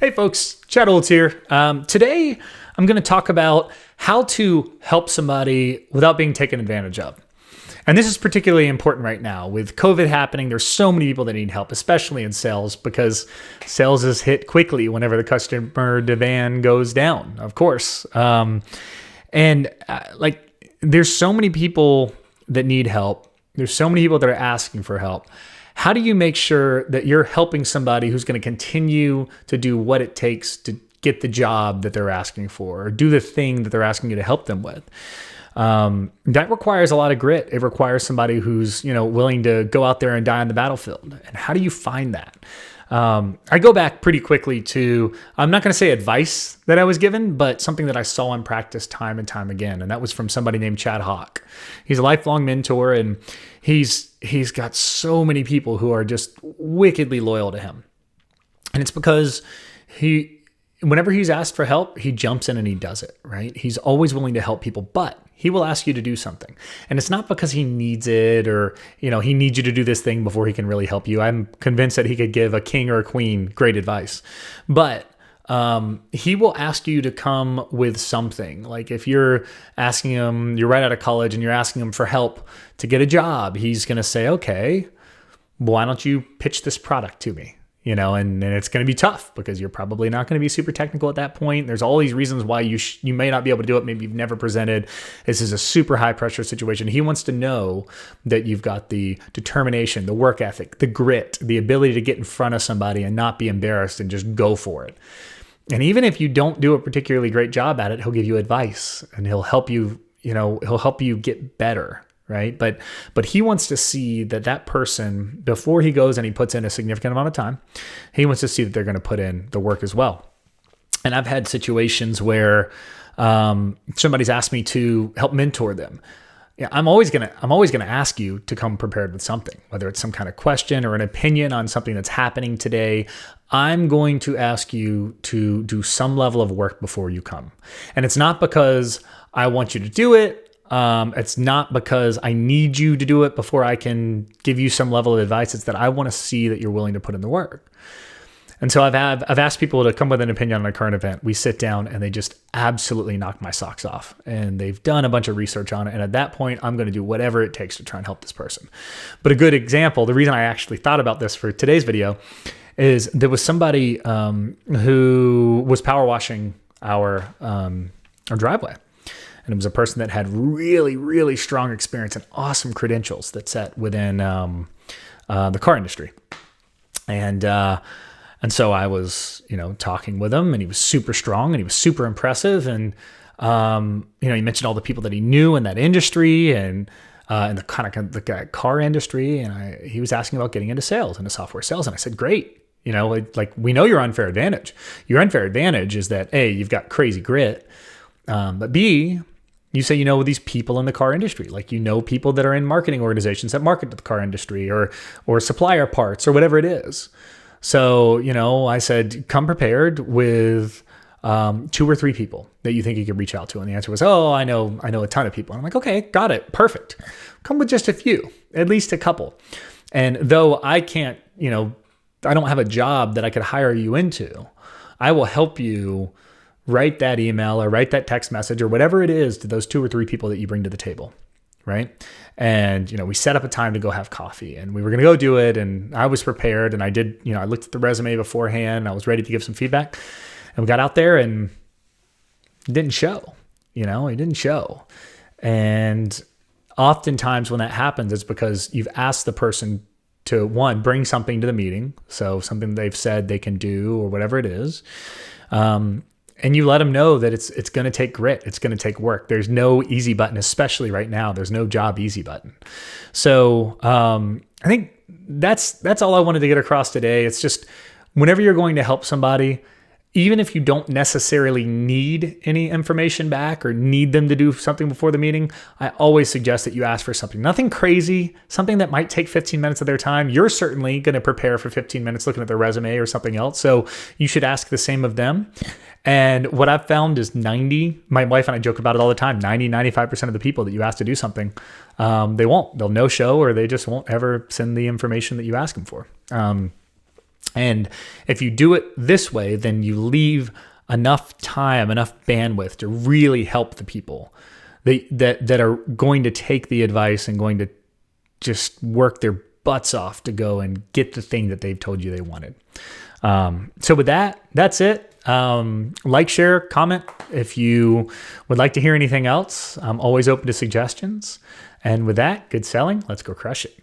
Hey folks, Chad Olds here. Today I'm going to talk about how to help somebody without being taken advantage of. And this is particularly important right now. With COVID happening, there's so many people that need help, especially in sales, because sales is hit quickly whenever the customer demand goes down, of course. There's so many people that need help. There's so many people that are asking for help. How do you make sure that you're helping somebody who's going to continue to do what it takes to get the job that they're asking for or do the thing that they're asking you to help them with? That requires a lot of grit. It requires somebody who's, willing to go out there and die on the battlefield. And how do you find that? I go back pretty quickly to, I'm not going to say advice that I was given, but something that I saw in practice time and time again. And that was from somebody named Chad Hawk. He's a lifelong mentor, and he's got so many people who are just wickedly loyal to him. And it's because whenever he's asked for help, he jumps in and he does it, right? He's always willing to help people, but he will ask you to do something. And it's not because he needs it or, he needs you to do this thing before he can really help you. I'm convinced that he could give a king or a queen great advice, but he will ask you to come with something. Like if you're asking him, you're right out of college and you're asking him for help to get a job, he's going to say, okay, why don't you pitch this product to me? And it's going to be tough because you're probably not going to be super technical at that point. There's all these reasons why you may not be able to do it. Maybe you've never presented. This is a super high pressure situation. He wants to know that you've got the determination, the work ethic, the grit, the ability to get in front of somebody and not be embarrassed and just go for it. And even if you don't do a particularly great job at it, he'll give you advice and he'll help you, he'll help you get better. Right. But he wants to see that person, before he goes and he puts in a significant amount of time, he wants to see that they're going to put in the work as well. And I've had situations where somebody's asked me to help mentor them. Yeah, I'm always gonna ask you to come prepared with something, whether it's some kind of question or an opinion on something that's happening today. I'm going to ask you to do some level of work before you come. And it's not because I want you to do it. It's not because I need you to do it before I can give you some level of advice. It's that I want to see that you're willing to put in the work. And so I've asked people to come with an opinion on a current event. We sit down and they just absolutely knock my socks off. And they've done a bunch of research on it. And at that point, I'm going to do whatever it takes to try and help this person. But a good example, the reason I actually thought about this for today's video is there was somebody who was power washing our driveway. And it was a person that had really, really strong experience and awesome credentials that sat within the car industry. And so I was, talking with him, and he was super strong and he was super impressive. And, he mentioned all the people that he knew in that industry and the kind of the car industry. And he was asking about getting into sales, into software sales. And I said, great. We know your unfair advantage. Your unfair advantage is that A, you've got crazy grit. But B, you say, these people in the car industry, people that are in marketing organizations that market to the car industry or supplier parts or whatever it is. So, I said, come prepared with 2 or 3 people that you think you could reach out to. And the answer was, I know a ton of people. And I'm like, okay, got it. Perfect. Come with just a few, at least a couple. And though I can't, I don't have a job that I could hire you into, I will help you write that email or write that text message or whatever it is to those 2 or 3 people that you bring to the table. Right. And, we set up a time to go have coffee and we were going to go do it. And I was prepared and I did, I looked at the resume beforehand. I was ready to give some feedback and we got out there and it didn't show, it didn't show. And oftentimes when that happens, it's because you've asked the person to, one, bring something to the meeting. So something they've said they can do or whatever it is. And you let them know that it's going to take grit. It's going to take work. There's no easy button, especially right now. There's no job easy button. So I think that's all I wanted to get across today. It's just whenever you're going to help somebody, even if you don't necessarily need any information back or need them to do something before the meeting, I always suggest that you ask for something. Nothing crazy, something that might take 15 minutes of their time. You're certainly going to prepare for 15 minutes looking at their resume or something else. So you should ask the same of them. And what I've found is my wife and I joke about it all the time, 95% of the people that you ask to do something, they won't. They'll no show or they just won't ever send the information that you ask them for. And if you do it this way, then you leave enough time, enough bandwidth to really help the people that are going to take the advice and going to just work their butts off to go and get the thing that they've told you they wanted. So with that, that's it. Like, share, comment if you would like to hear anything else. I'm always open to suggestions. And with that, good selling. Let's go crush it.